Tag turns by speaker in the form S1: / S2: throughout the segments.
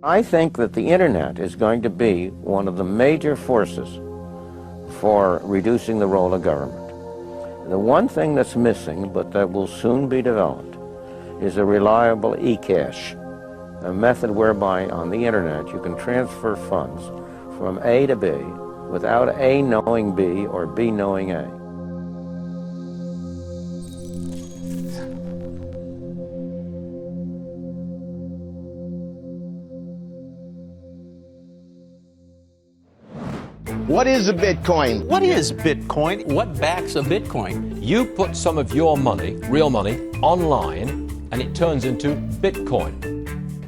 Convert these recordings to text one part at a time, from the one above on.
S1: I think that the internet is going to be one of the major forces for reducing the role of government. The one thing that's missing, but that will soon be developed, is a reliable e-cash, a method whereby on the internet you can transfer funds from A to B without A knowing B or B knowing A.
S2: What is a Bitcoin?
S3: What is Bitcoin? What backs a Bitcoin?
S4: You put some of your money, real money, online, and it turns into Bitcoin.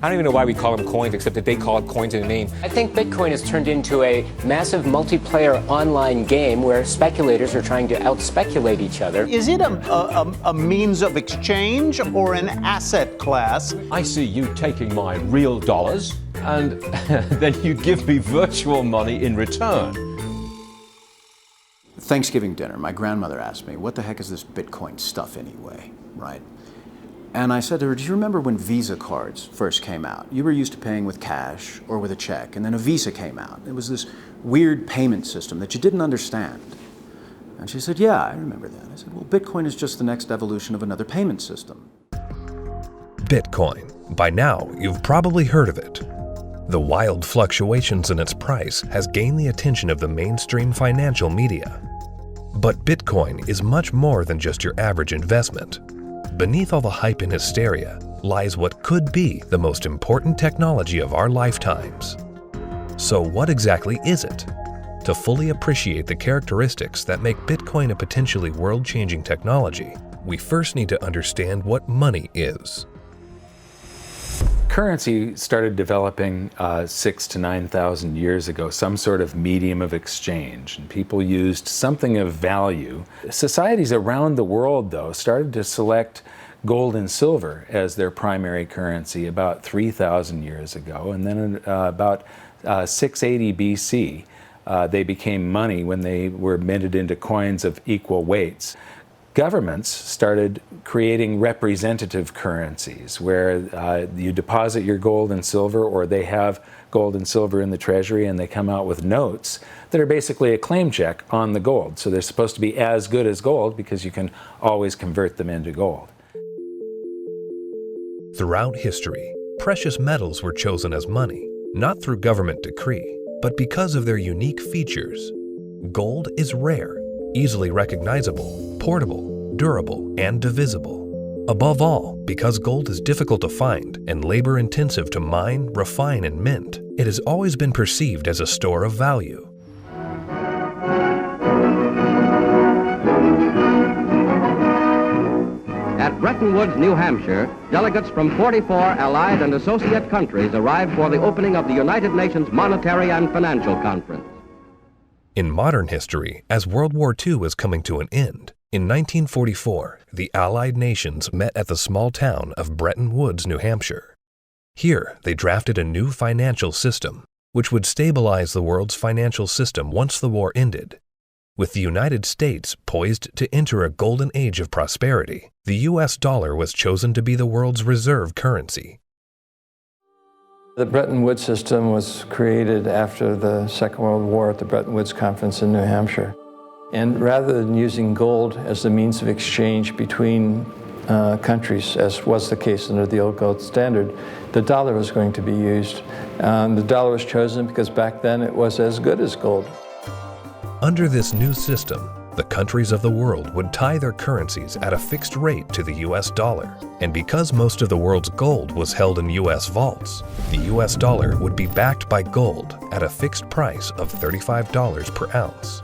S5: I don't even know why we call them coins, except that they call it coins in the name.
S6: I think Bitcoin has turned into a massive multiplayer online game where speculators are trying to out-speculate each other.
S3: Is it a means of exchange or an asset class?
S4: I see you taking my real dollars, and then you give me virtual money in return.
S7: Thanksgiving dinner, my grandmother asked me, what the heck is this Bitcoin stuff anyway, right? And I said to her, do you remember when Visa cards first came out? You were used to paying with cash or with a check, and then a Visa came out. It was this weird payment system that you didn't understand. And she said, yeah, I remember that. I said, well, Bitcoin is just the next evolution of another payment system.
S8: Bitcoin. By now, you've probably heard of it. The wild fluctuations in its price has gained the attention of the mainstream financial media. But Bitcoin is much more than just your average investment. Beneath all the hype and hysteria lies what could be the most important technology of our lifetimes. So what exactly is it? To fully appreciate the characteristics that make Bitcoin a potentially world-changing technology, we first need to understand what money is.
S9: Currency started developing 6,000 to 9,000 years ago, some sort of medium of exchange, and people used something of value. Societies around the world, though, started to select gold and silver as their primary currency about 3,000 years ago, and then about 680 BC, they became money when they were minted into coins of equal weights. Governments started creating representative currencies where you deposit your gold and silver, or they have gold and silver in the treasury and they come out with notes that are basically a claim check on the gold. So they're supposed to be as good as gold because you can always convert them into gold.
S8: Throughout history, precious metals were chosen as money, not through government decree, but because of their unique features. Gold is rare, easily recognizable, portable, durable, and divisible. Above all, because gold is difficult to find and labor-intensive to mine, refine, and mint, it has always been perceived as a store of value.
S10: At Bretton Woods, New Hampshire, delegates from 44 allied and associate countries arrived for the opening of the United Nations Monetary and Financial Conference.
S8: In modern history, as World War II was coming to an end, in 1944, the Allied nations met at the small town of Bretton Woods, New Hampshire. Here, they drafted a new financial system, which would stabilize the world's financial system once the war ended. With the United States poised to enter a golden age of prosperity, the U.S. dollar was chosen to be the world's reserve currency.
S11: The Bretton Woods system was created after the Second World War at the Bretton Woods Conference in New Hampshire. And rather than using gold as the means of exchange between countries, as was the case under the old gold standard, the dollar was going to be used. The dollar was chosen because back then it was as good as gold.
S8: Under this new system, the countries of the world would tie their currencies at a fixed rate to the U.S. dollar. And because most of the world's gold was held in U.S. vaults, the U.S. dollar would be backed by gold at a fixed price of $35 per ounce.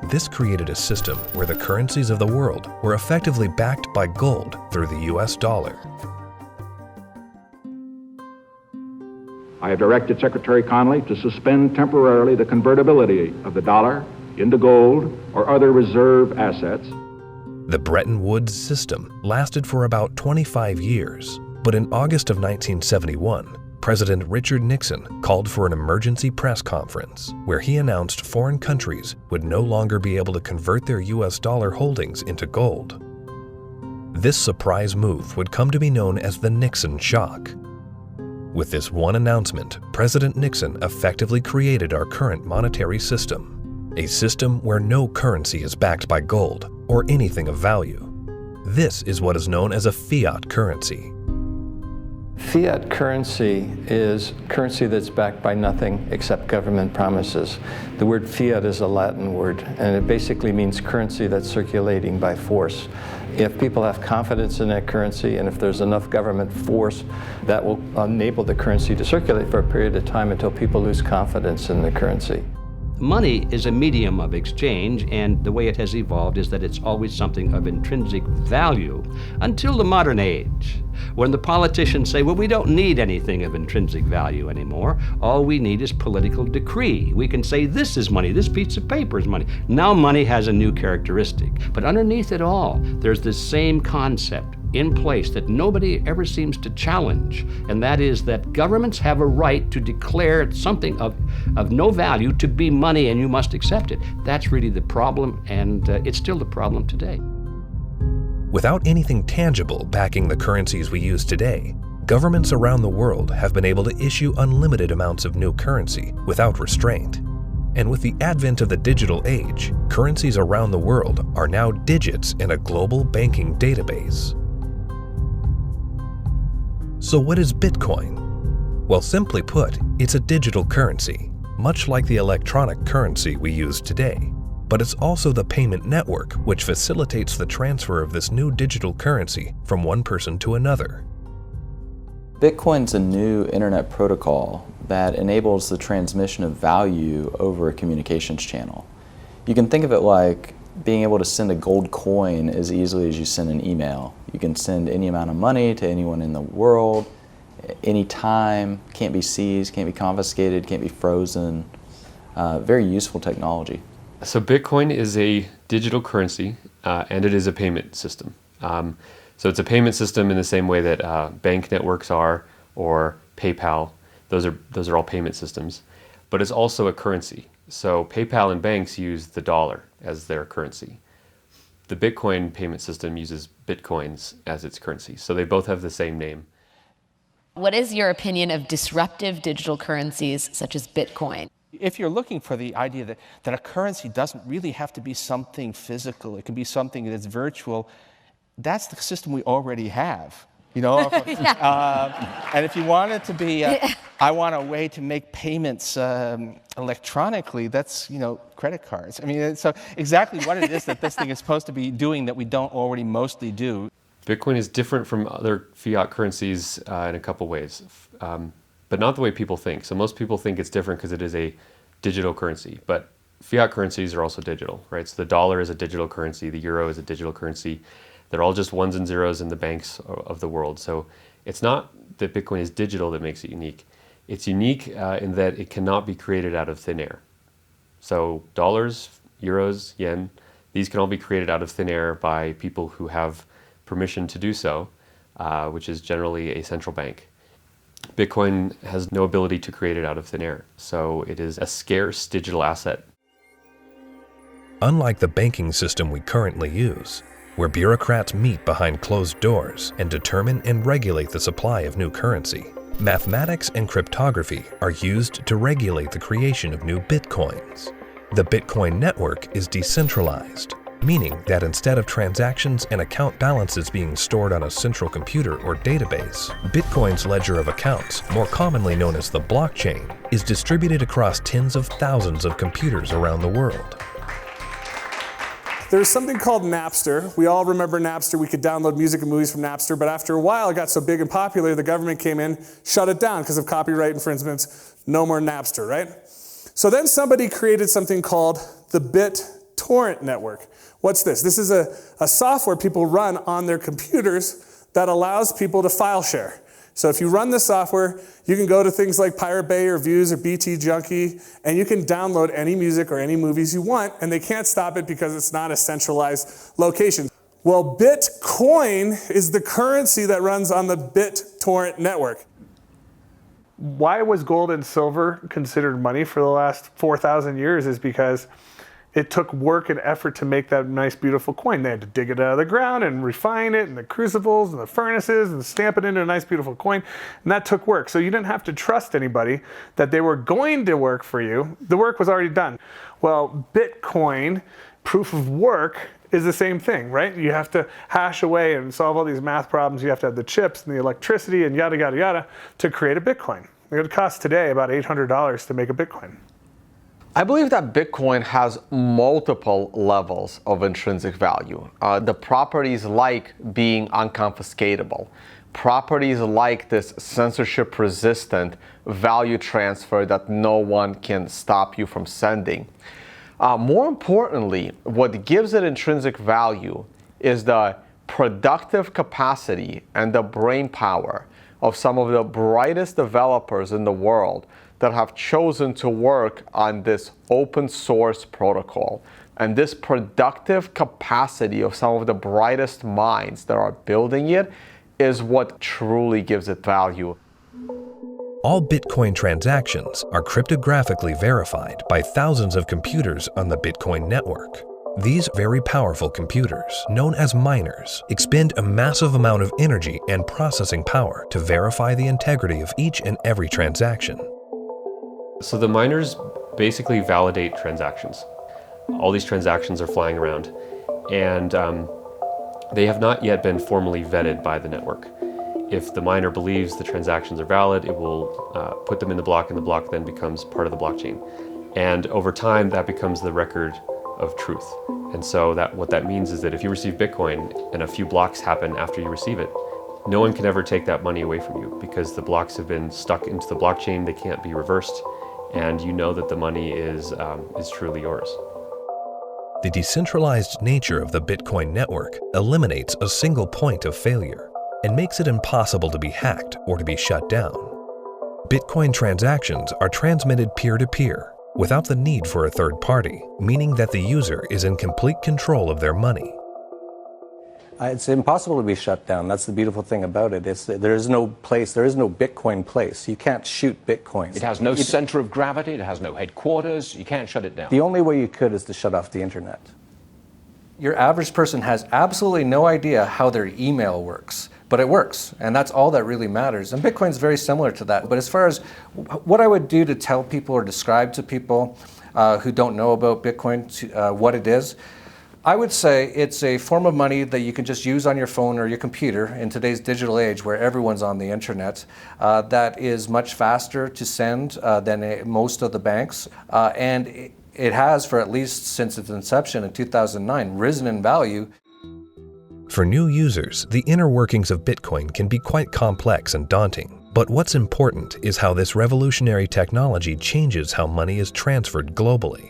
S8: This created a system where the currencies of the world were effectively backed by gold through the U.S. dollar.
S12: I have directed Secretary Connally to suspend temporarily the convertibility of the dollar into gold or other reserve assets.
S8: The Bretton Woods system lasted for about 25 years, but in August of 1971, President Richard Nixon called for an emergency press conference where he announced foreign countries would no longer be able to convert their U.S. dollar holdings into gold. This surprise move would come to be known as the Nixon shock. With this one announcement, President Nixon effectively created our current monetary system, a system where no currency is backed by gold or anything of value. This is what is known as a fiat currency.
S11: Fiat currency is currency that's backed by nothing except government promises. The word fiat is a Latin word, and it basically means currency that's circulating by force. If people have confidence in that currency, and if there's enough government force, that will enable the currency to circulate for a period of time until people lose confidence in the currency.
S13: Money is a medium of exchange, and the way it has evolved is that it's always something of intrinsic value until the modern age, when the politicians say, well, we don't need anything of intrinsic value anymore. All we need is political decree. We can say this is money, this piece of paper is money. Now money has a new characteristic, but underneath it all, there's this same concept in place that nobody ever seems to challenge, and that is that governments have a right to declare something of no value to be money, and you must accept it. That's really the problem, and it's still the problem today.
S8: Without anything tangible backing the currencies we use today, governments around the world have been able to issue unlimited amounts of new currency without restraint. And with the advent of the digital age, currencies around the world are now digits in a global banking database. So what is Bitcoin? Well, simply put, it's a digital currency, much like the electronic currency we use today. But it's also the payment network which facilitates the transfer of this new digital currency from one person to another.
S14: Bitcoin's a new internet protocol that enables the transmission of value over a communications channel. You can think of it like being able to send a gold coin as easily as you send an email. You can send any amount of money to anyone in the world, anytime, can't be seized, can't be confiscated, can't be frozen. Very useful technology.
S15: So Bitcoin is a digital currency and it is a payment system. So it's a payment system in the same way that bank networks are, or PayPal. Those are all payment systems. But it's also a currency. So PayPal and banks use the dollar as their currency. The Bitcoin payment system uses Bitcoins as its currency. So they both have the same name.
S16: What is your opinion of disruptive digital currencies such as Bitcoin?
S17: If you're looking for the idea that a currency doesn't really have to be something physical, it can be something that's virtual, that's the system we already have. You know, and if you want it to be, I want a way to make payments electronically, that's, you know, credit cards. I mean, so exactly what it is that this thing is supposed to be doing that we don't already mostly do.
S15: Bitcoin is different from other fiat currencies in a couple ways, but not the way people think. So most people think it's different because it is a digital currency, but fiat currencies are also digital, right? So the dollar is a digital currency, the euro is a digital currency. They're all just ones and zeros in the banks of the world. So it's not that Bitcoin is digital that makes it unique. It's unique in that it cannot be created out of thin air. So dollars, euros, yen, these can all be created out of thin air by people who have permission to do so, which is generally a central bank. Bitcoin has no ability to create it out of thin air, so it is a scarce digital asset.
S8: Unlike the banking system we currently use, where bureaucrats meet behind closed doors and determine and regulate the supply of new currency, mathematics and cryptography are used to regulate the creation of new bitcoins. The Bitcoin network is decentralized, meaning that instead of transactions and account balances being stored on a central computer or database, Bitcoin's ledger of accounts, more commonly known as the blockchain, is distributed across tens of thousands of computers around the world.
S18: There's something called Napster. We all remember Napster. We could download music and movies from Napster, but after a while it got so big and popular, the government came in, shut it down because of copyright infringements. No more Napster, right? So then somebody created something called the BitTorrent network. What's this? This is a software people run on their computers that allows people to file share. So if you run the software, you can go to things like Pirate Bay or Views or BT Junkie, and you can download any music or any movies you want, and they can't stop it because it's not a centralized location. Well, Bitcoin is the currency that runs on the BitTorrent network.
S19: Why was gold and silver considered money for the last 4,000 years is because
S18: it took work and effort to make that nice, beautiful coin. They had to dig it out of the ground and refine it, and the crucibles and the furnaces, and stamp it into a nice, beautiful coin. And that took work. So you didn't have to trust anybody that they were going to work for you. The work was already done. Well, Bitcoin, proof of work, is the same thing, right? You have to hash away and solve all these math problems. You have to have the chips and the electricity and yada, yada, yada to create a Bitcoin. It would cost today about $800 to make a Bitcoin.
S19: I believe that Bitcoin has multiple levels of intrinsic value. The properties like being unconfiscatable, properties like this censorship-resistant value transfer that no one can stop you from sending. More importantly, what gives it intrinsic value is the productive capacity and the brain power of some of the brightest developers in the world that have chosen to work on this open source protocol. And this productive capacity of some of the brightest minds that are building it is what truly gives it value.
S8: All Bitcoin transactions are cryptographically verified by thousands of computers on the Bitcoin network. These very powerful computers, known as miners, expend a massive amount of energy and processing power to verify the integrity of each and every transaction.
S15: So the miners basically validate transactions. All these transactions are flying around, and they have not yet been formally vetted by the network. If the miner believes the transactions are valid, it will put them in the block, and the block then becomes part of the blockchain. And over time, that becomes the record of truth. And so what that means is that if you receive Bitcoin and a few blocks happen after you receive it, no one can ever take that money away from you because the blocks have been stuck into the blockchain, they can't be reversed, and you know that the money is truly yours.
S8: The decentralized nature of the Bitcoin network eliminates a single point of failure and makes it impossible to be hacked or to be shut down. Bitcoin transactions are transmitted peer-to-peer without the need for a third party, meaning that the user is in complete control of their money.
S20: It's impossible to be shut down. That's the beautiful thing about it. There is no Bitcoin place. You can't shoot Bitcoin.
S21: It has no center of gravity, it has no headquarters, you can't shut it down.
S20: The only way you could is to shut off the internet. Your average person has absolutely no idea how their email works, but it works, and that's all that really matters. And Bitcoin's very similar to that. But as far as what I would do to tell people or describe to people who don't know about Bitcoin what it is, I would say it's a form of money that you can just use on your phone or your computer in today's digital age where everyone's on the internet, that is much faster to send than most of the banks. And it has, for at least since its inception in 2009, risen in value.
S8: For new users, the inner workings of Bitcoin can be quite complex and daunting. But what's important is how this revolutionary technology changes how money is transferred globally.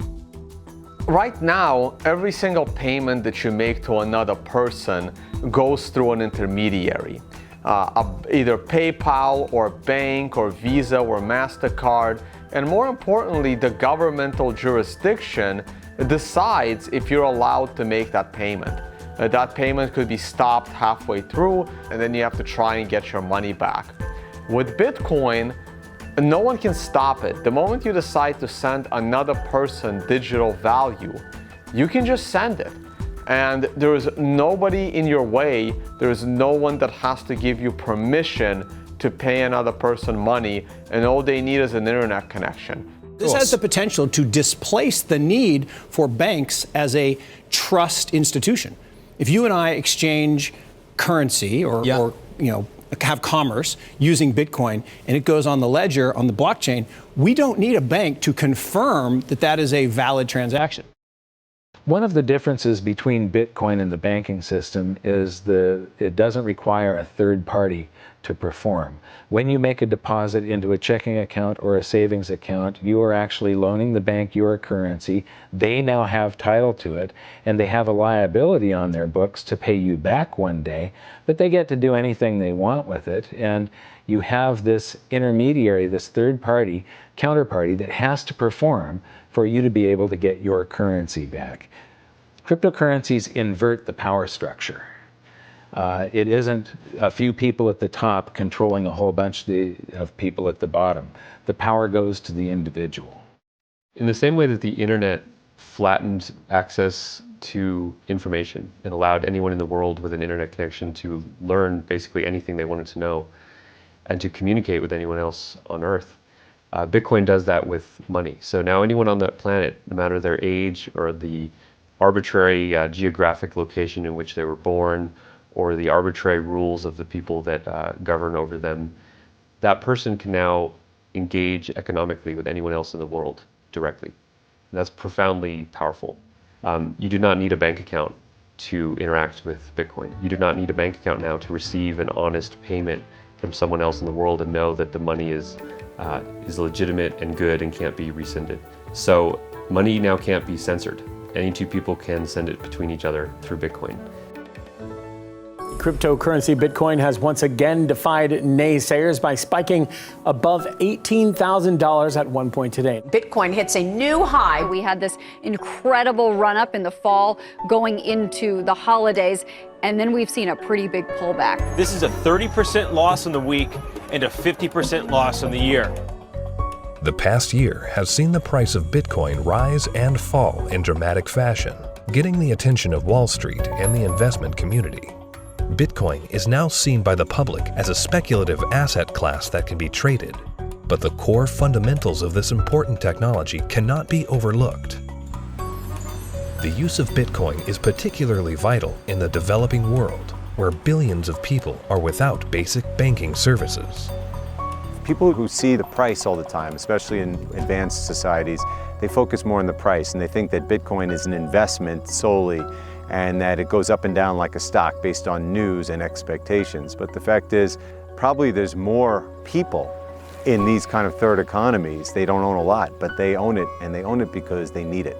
S19: Right now, every single payment that you make to another person goes through an intermediary. Either PayPal or bank or Visa or MasterCard. And more importantly, the governmental jurisdiction decides if you're allowed to make that payment. That payment could be stopped halfway through, and then you have to try and get your money back. With Bitcoin, no one can stop it. The moment you decide to send another person digital value, you can just send it. And there is nobody in your way. There is no one that has to give you permission to pay another person money, and all they need is an internet connection.
S22: This has the potential to displace the need for banks as a trust institution. If you and I exchange currency or have commerce using Bitcoin and it goes on the ledger, on the blockchain, we don't need a bank to confirm that that is a valid transaction.
S9: One of the differences between Bitcoin and the banking system is it doesn't require a third party to perform. When you make a deposit into a checking account or a savings account, you are actually loaning the bank your currency. They now have title to it, and they have a liability on their books to pay you back one day, but they get to do anything they want with it. And you have this intermediary, this third party, counterparty that has to perform for you to be able to get your currency back. Cryptocurrencies invert the power structure. It isn't a few people at the top controlling a whole bunch of people at the bottom. The power goes to the individual.
S15: In the same way that the internet flattened access to information and allowed anyone in the world with an internet connection to learn basically anything they wanted to know and to communicate with anyone else on Earth. Bitcoin does that with money. So now anyone on the planet, no matter their age or the arbitrary geographic location in which they were born or the arbitrary rules of the people that govern over them, that person can now engage economically with anyone else in the world directly. And that's profoundly powerful. You do not need a bank account to interact with Bitcoin. You do not need a bank account now to receive an honest payment from someone else in the world and know that the money is legitimate and good and can't be rescinded. So money now can't be censored. Any two people can send it between each other through Bitcoin.
S1: Cryptocurrency Bitcoin has once again defied naysayers by spiking above $18,000 at one point today.
S2: Bitcoin hits a new high. We had this incredible run up in the fall going into the holidays, and then we've seen a pretty big pullback.
S23: This is a 30% loss on the week and a 50% loss on the year.
S8: The past year has seen the price of Bitcoin rise and fall in dramatic fashion, getting the attention of Wall Street and the investment community. Bitcoin is now seen by the public as a speculative asset class that can be traded, but the core fundamentals of this important technology cannot be overlooked. The use of Bitcoin is particularly vital in the developing world, where billions of people are without basic banking services.
S24: People who see the price all the time, especially in advanced societies, they focus more on the price and they think that Bitcoin is an investment solely and that it goes up and down like a stock based on news and expectations. But the fact is, probably there's more people in these kind of third economies. They don't own a lot, but they own it, and they own it because they need it.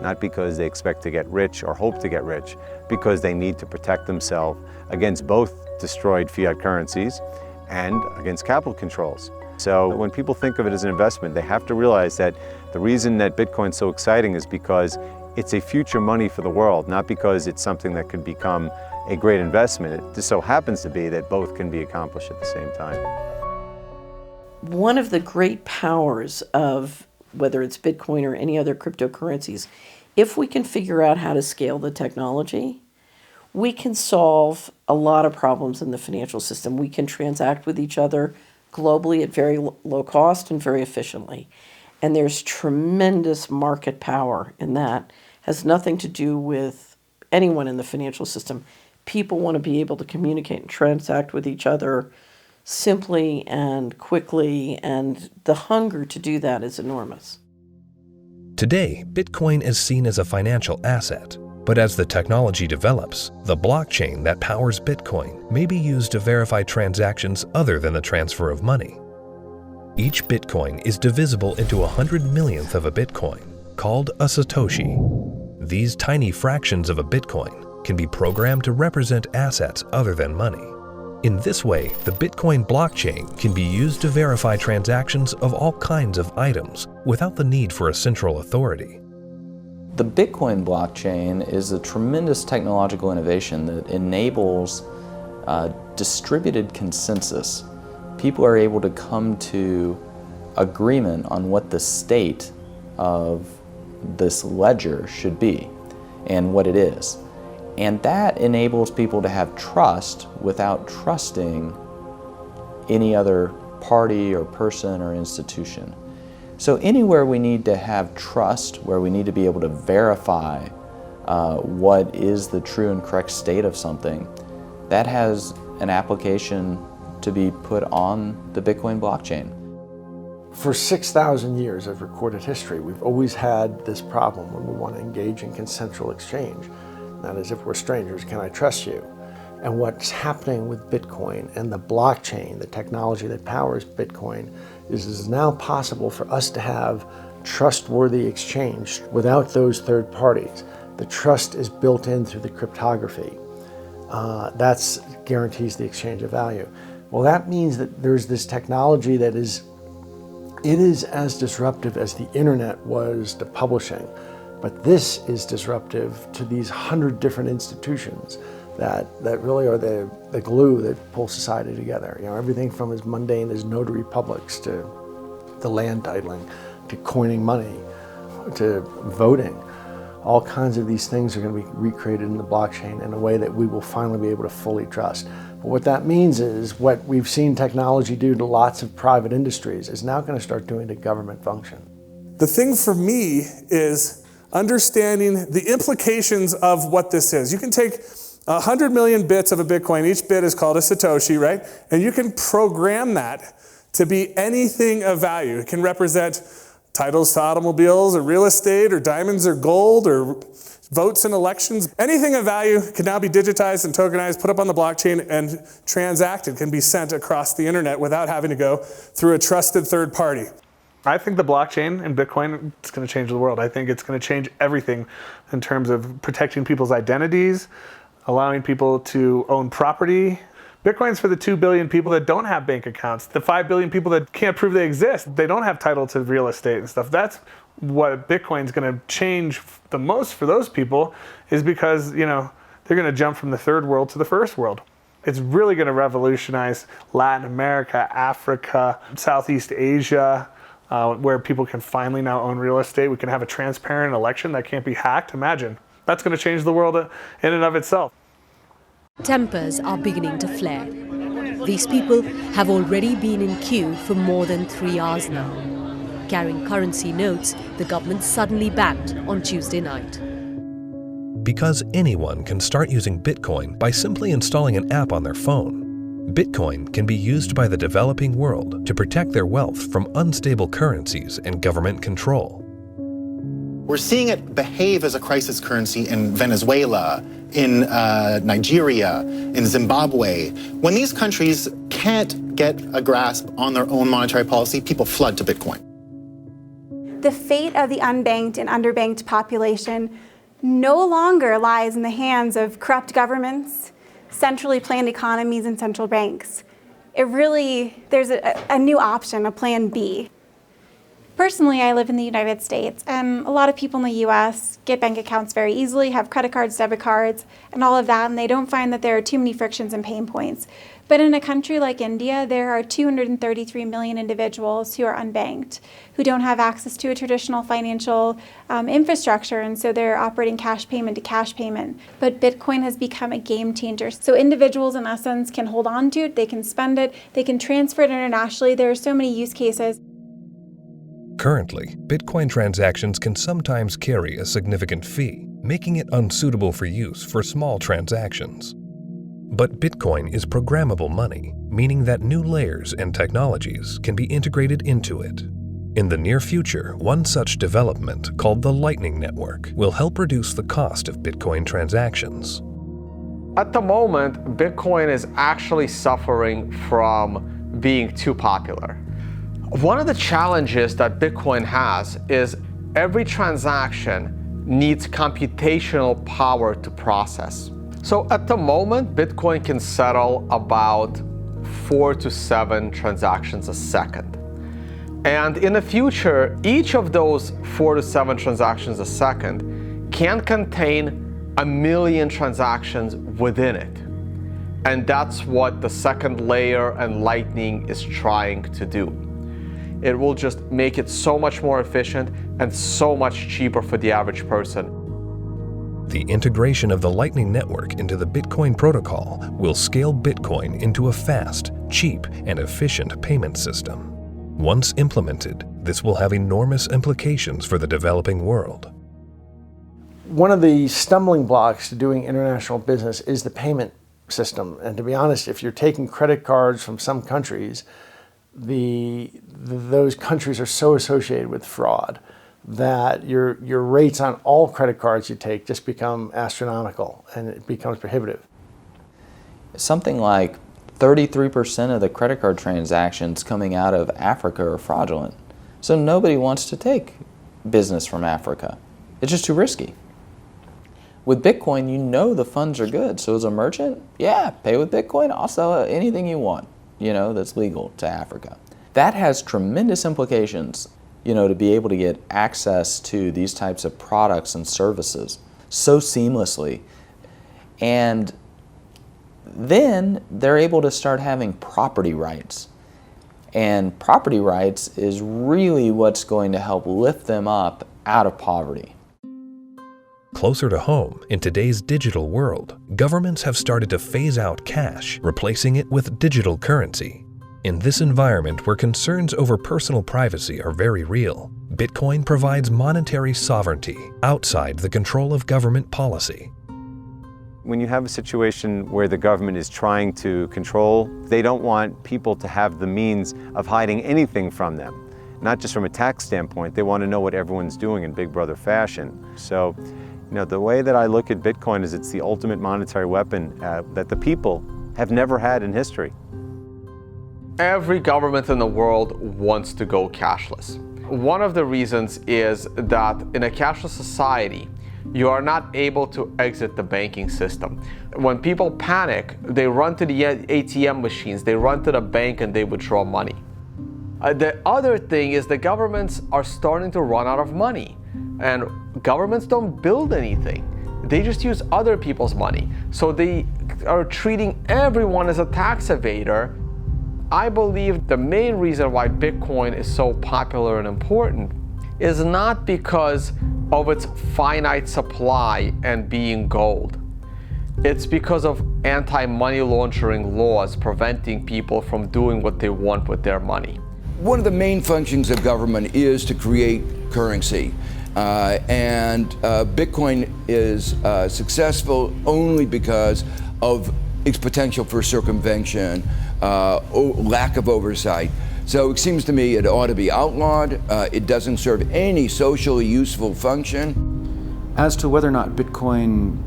S24: Not because they expect to get rich or hope to get rich, because they need to protect themselves against both destroyed fiat currencies and against capital controls. So when people think of it as an investment, they have to realize that the reason that Bitcoin's so exciting is because it's a future money for the world, not because it's something that could become a great investment. It just so happens to be that both can be accomplished at the same time.
S25: One of the great powers of whether it's Bitcoin or any other cryptocurrencies, if we can figure out how to scale the technology, we can solve a lot of problems in the financial system. We can transact with each other globally at very low cost and very efficiently. And there's tremendous market power in that. Has nothing to do with anyone in the financial system. People want to be able to communicate and transact with each other simply and quickly, and the hunger to do that is enormous.
S8: Today, Bitcoin is seen as a financial asset, but as the technology develops, the blockchain that powers Bitcoin may be used to verify transactions other than the transfer of money. Each Bitcoin is divisible into 100 millionth of a Bitcoin, called a Satoshi. These tiny fractions of a Bitcoin can be programmed to represent assets other than money. In this way, the Bitcoin blockchain can be used to verify transactions of all kinds of items without the need for a central authority.
S14: The Bitcoin blockchain is a tremendous technological innovation that enables distributed consensus. People are able to come to agreement on what the state of this ledger should be and what it is. And that enables people to have trust without trusting any other party or person or institution. So anywhere we need to have trust, where we need to be able to verify what is the true and correct state of something, that has an application to be put on the Bitcoin blockchain.
S11: For 6,000 years of recorded history, we've always had this problem when we want to engage in consensual exchange. That is, if we're strangers, can I trust you? And what's happening with Bitcoin and the blockchain, the technology that powers Bitcoin, is it is now possible for us to have trustworthy exchange without those third parties. The trust is built in through the cryptography. That guarantees the exchange of value. Well, that means that there's this technology that is as disruptive as the internet was to publishing. But this is disruptive to these 100 different institutions that really are the glue that pull society together. You know, everything from as mundane as notary publics to the land titling, to coining money, to voting.
S3: all kinds of these things are going to be recreated in the blockchain in a way that we will finally be able to fully trust. But what that means is what we've seen technology do to lots of private industries is now going to start doing to government function.
S18: The thing for me is understanding the implications of what this is. You can take 100 million bits of a Bitcoin, each bit is called a Satoshi, right? And you can program that to be anything of value. It can represent titles to automobiles or real estate or diamonds or gold or votes in elections. Anything of value can now be digitized and tokenized, put up on the blockchain, and transacted, can be sent across the internet without having to go through a trusted third party. I think the blockchain and Bitcoin is going to change the world. I think it's going to change everything in terms of protecting people's identities, allowing people to own property. Bitcoin's for the 2 billion people that don't have bank accounts, the 5 billion people that can't prove they exist. They don't have title to real estate and stuff. That's what Bitcoin's going to change the most for those people, is because, you know, they're going to jump from the third world to the first world. It's really going to revolutionize Latin America, Africa, Southeast Asia, where people can finally now own real estate. We can have a transparent election that can't be hacked. Imagine. That's going to change the world in and of itself.
S4: Tempers are beginning to flare. These people have already been in queue for more than 3 hours now. Carrying currency notes, the government suddenly banned on Tuesday night.
S8: Because anyone can start using Bitcoin by simply installing an app on their phone, Bitcoin can be used by the developing world to protect their wealth from unstable currencies and government control.
S5: We're seeing it behave as a crisis currency in Venezuela, in Nigeria, in Zimbabwe. When these countries can't get a grasp on their own monetary policy, people flood to Bitcoin.
S6: The fate of the unbanked and underbanked population no longer lies in the hands of corrupt governments, centrally planned economies, and central banks. There's a new option, a plan B.
S7: Personally, I live in the United States, and a lot of people in the US get bank accounts very easily, have credit cards, debit cards, and all of that, and they don't find that there are too many frictions and pain points. But in a country like India, there are 233 million individuals who are unbanked, who don't have access to a traditional financial infrastructure, and so they're operating cash payment to cash payment. But Bitcoin has become a game changer. So individuals, in essence, can hold on to it, they can spend it, they can transfer it internationally. There are so many use cases.
S8: Currently, Bitcoin transactions can sometimes carry a significant fee, making it unsuitable for use for small transactions. But Bitcoin is programmable money, meaning that new layers and technologies can be integrated into it. In the near future, one such development, called the Lightning Network, will help reduce the cost of Bitcoin transactions.
S19: At the moment, Bitcoin is actually suffering from being too popular. One of the challenges that Bitcoin has is every transaction needs computational power to process. So at the moment, Bitcoin can settle about 4 to 7 transactions a second. And in the future, each of those 4 to 7 transactions a second can contain 1 million transactions within it. And that's what the second layer and Lightning is trying to do. It will just make it so much more efficient and so much cheaper for the average person.
S8: The integration of the Lightning Network into the Bitcoin protocol will scale Bitcoin into a fast, cheap, and efficient payment system. Once implemented, this will have enormous implications for the developing world.
S3: One of the stumbling blocks to doing international business is the payment system. And to be honest, if you're taking credit cards from some countries, those countries are so associated with fraud that your rates on all credit cards you take just become astronomical, and it becomes prohibitive.
S14: Something like 33% of the credit card transactions coming out of Africa are fraudulent. So nobody wants to take business from Africa. It's just too risky. With Bitcoin, you know the funds are good. So as a merchant, yeah, pay with Bitcoin. I'll sell anything you want, that's legal to Africa. That has tremendous implications, to be able to get access to these types of products and services so seamlessly. And then they're able to start having property rights. And property rights is really what's going to help lift them up out of poverty.
S8: closer to home, in today's digital world, governments have started to phase out cash, replacing it with digital currency. In this environment where concerns over personal privacy are very real, Bitcoin provides monetary sovereignty outside the control of government policy.
S24: When you have a situation where the government is trying to control, they don't want people to have the means of hiding anything from them. Not just from a tax standpoint, they want to know what everyone's doing in Big Brother fashion. So, the way that I look at Bitcoin is it's the ultimate monetary weapon that the people have never had in history.
S19: Every government in the world wants to go cashless. One of the reasons is that in a cashless society, you are not able to exit the banking system. When people panic, they run to the ATM machines, they run to the bank and they withdraw money. The other thing is the governments are starting to run out of money, and governments don't build anything. They just use other people's money. So they are treating everyone as a tax evader. I believe the main reason why Bitcoin is so popular and important is not because of its finite supply and being gold. It's because of anti-money laundering laws preventing people from doing what they want with their money.
S10: One of the main functions of government is to create currency. And Bitcoin is successful only because of its potential for circumvention, lack of oversight. So it seems to me it ought to be outlawed. It doesn't serve any socially useful function.
S12: As to whether or not Bitcoin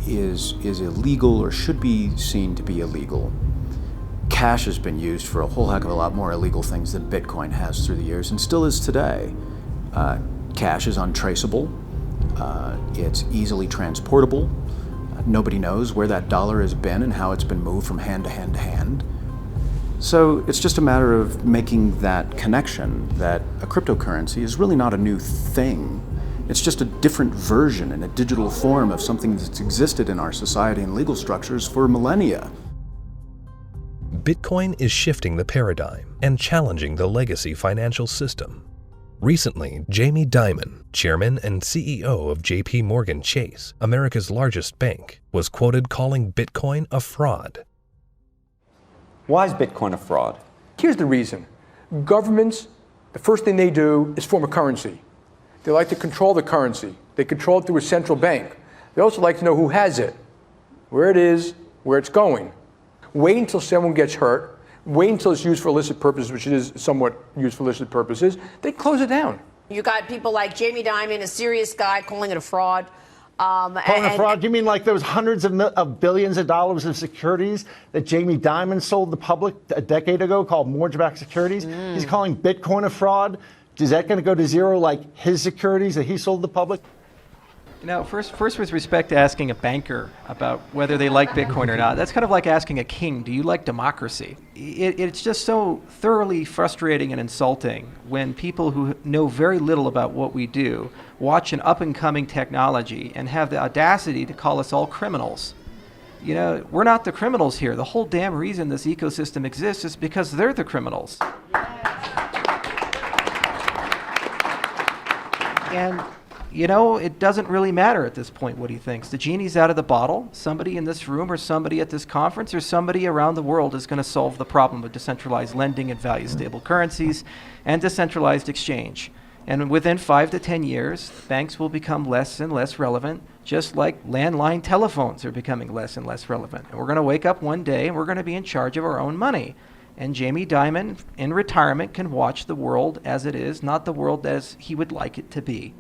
S12: is illegal or should be seen to be illegal, cash has been used for a whole heck of a lot more illegal things than Bitcoin has through the years, and still is today. Cash is untraceable. It's easily transportable. Nobody knows where that dollar has been and how it's been moved from hand to hand to hand. So it's just a matter of making that connection that a cryptocurrency is really not a new thing. It's just a different version in a digital form of something that's existed in our society and legal structures for millennia.
S8: Bitcoin is shifting the paradigm and challenging the legacy financial system. Recently, Jamie Dimon, chairman and CEO of JP Morgan Chase, America's largest bank, was quoted calling Bitcoin a fraud.
S13: Why is Bitcoin a fraud?
S16: Here's the reason. Governments, the first thing they do is form a currency. They like to control the currency. They control it through a central bank. They also like to know who has it, where it is, where it's going. Wait until someone gets hurt. Wait until it's used for illicit purposes, which it is somewhat used for illicit purposes. They close it down.
S17: You got people like Jamie Dimon, a serious guy, calling it a fraud.
S26: Calling it a fraud? You mean like there was hundreds of billions of dollars of securities that Jamie Dimon sold the public a decade ago called mortgage-backed securities? He's calling Bitcoin a fraud? Is that going to go to zero like his securities that he sold the public?
S27: First with respect to asking a banker about whether they like Bitcoin or not, that's kind of like asking a king, do you like democracy? It's just so thoroughly frustrating and insulting when people who know very little about what we do watch an up-and-coming technology and have the audacity to call us all criminals. We're not the criminals here. The whole damn reason this ecosystem exists is because they're the criminals. And it doesn't really matter at this point what he thinks. The genie's out of the bottle. Somebody in this room or somebody at this conference or somebody around the world is going to solve the problem of decentralized lending and value-stable currencies and decentralized exchange. And within 5 to 10 years, banks will become less and less relevant, just like landline telephones are becoming less and less relevant. And we're going to wake up one day and we're going to be in charge of our own money. And Jamie Dimon, in retirement, can watch the world as it is, not the world as he would like it to be.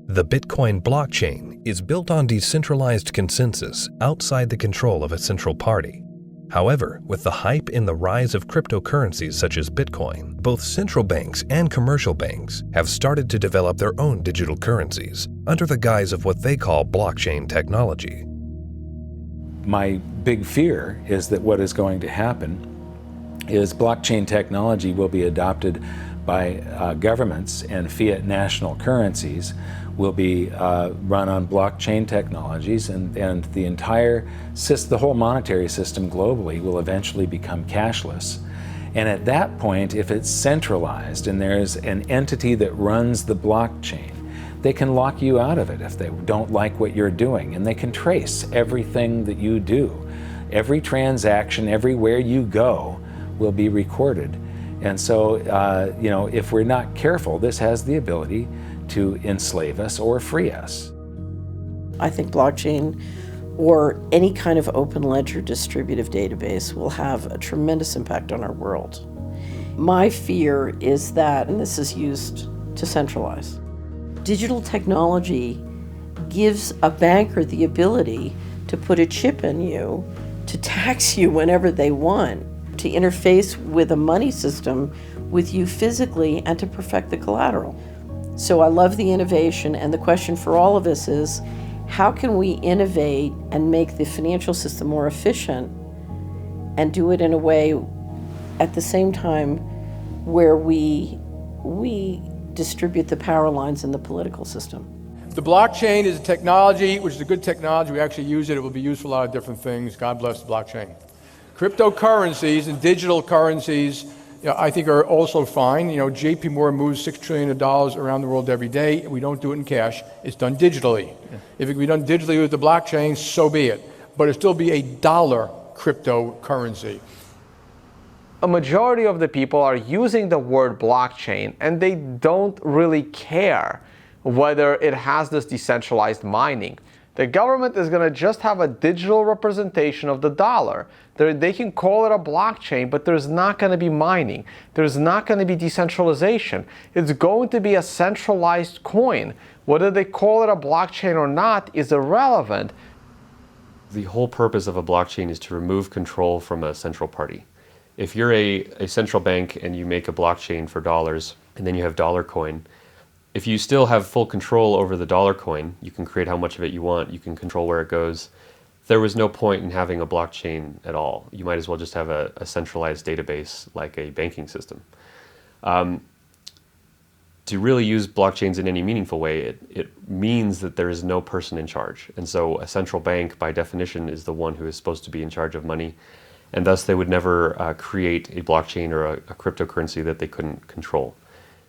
S8: The Bitcoin blockchain is built on decentralized consensus outside the control of a central party. However, with the hype in the rise of cryptocurrencies such as Bitcoin, both central banks and commercial banks have started to develop their own digital currencies under the guise of what they call blockchain technology.
S9: My big fear is that what is going to happen is blockchain technology will be adopted by governments, and fiat national currencies will be run on blockchain technologies, and the whole monetary system globally will eventually become cashless. And at that point, if it's centralized and there's an entity that runs the blockchain, they can lock you out of it if they don't like what you're doing, and they can trace everything that you do. Every transaction, everywhere you go, will be recorded. And so, you know, if we're not careful, this has the ability to enslave us or free us.
S25: I think blockchain or any kind of open ledger distributive database will have a tremendous impact on our world. My fear is that, and this is used to centralize, digital technology gives a banker the ability to put a chip in you, to tax you whenever they want, to interface with a money system with you physically, and to perfect the collateral. So I love the innovation, and the question for all of us is, how can we innovate and make the financial system more efficient and do it in a way at the same time where we distribute the power lines in the political system?
S16: The blockchain is a technology, which is a good technology. We actually use it. It will be used for a lot of different things. God bless the blockchain. Cryptocurrencies and digital currencies, you know, I think are also fine. You know, JP Morgan moves $6 trillion around the world every day. We don't do it in cash. It's done digitally. Yeah. If it can be done digitally with the blockchain, so be it. But it'll still be a dollar cryptocurrency.
S19: A majority of the people are using the word blockchain, and they don't really care whether it has this decentralized mining. The government is going to just have a digital representation of the dollar. They can call it a blockchain, but there's not going to be mining. There's not going to be decentralization. It's going to be a centralized coin. Whether they call it a blockchain or not is irrelevant.
S1: The whole purpose of a blockchain is to remove control from a central party. If you're a central bank and you make a blockchain for dollars, and then you have dollar coin, if you still have full control over the dollar coin, you can create how much of it you want, you can control where it goes. There was no point in having a blockchain at all. You might as well just have a centralized database like a banking system. To really use blockchains in any meaningful way, it means that there is no person in charge. And so a central bank, by definition, is the one who is supposed to be in charge of money. And thus they would never create a blockchain or a cryptocurrency that they couldn't control.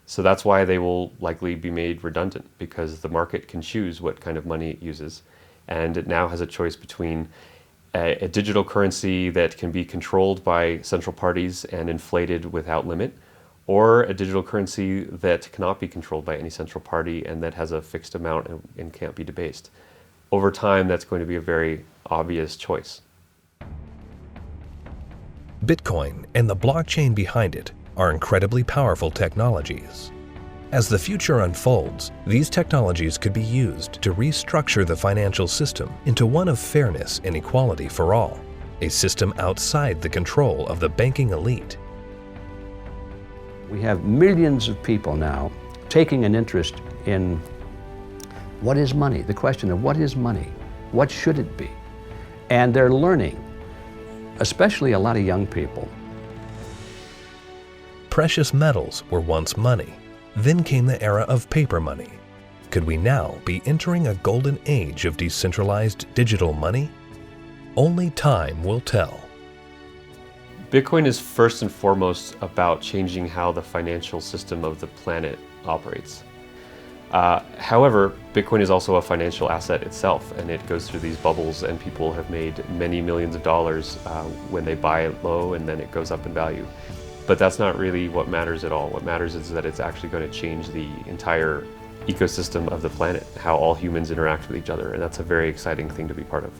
S1: So that's why they will likely be made redundant, because the market can choose what kind of money it uses. And it now has a choice between a digital currency that can be controlled by central parties and inflated without limit, or a digital currency that cannot be controlled by any central party and that has a fixed amount and can't be debased. Over time, that's going to be a very obvious choice.
S8: Bitcoin and the blockchain behind it are incredibly powerful technologies. As the future unfolds, these technologies could be used to restructure the financial system into one of fairness and equality for all, a system outside the control of the banking elite.
S2: We have millions of people now taking an interest in what is money, the question of what is money, what should it be? And they're learning, especially a lot of young people.
S8: Precious metals were once money. Then came the era of paper money. Could we now be entering a golden age of decentralized digital money? Only time will tell.
S1: Bitcoin is first and foremost about changing how the financial system of the planet operates. However, Bitcoin is also a financial asset itself, and it goes through these bubbles, and people have made many millions of dollars when they buy it low, and then it goes up in value. But that's not really what matters at all. What matters is that it's actually going to change the entire ecosystem of the planet, how all humans interact with each other, and that's a very exciting thing to be part of.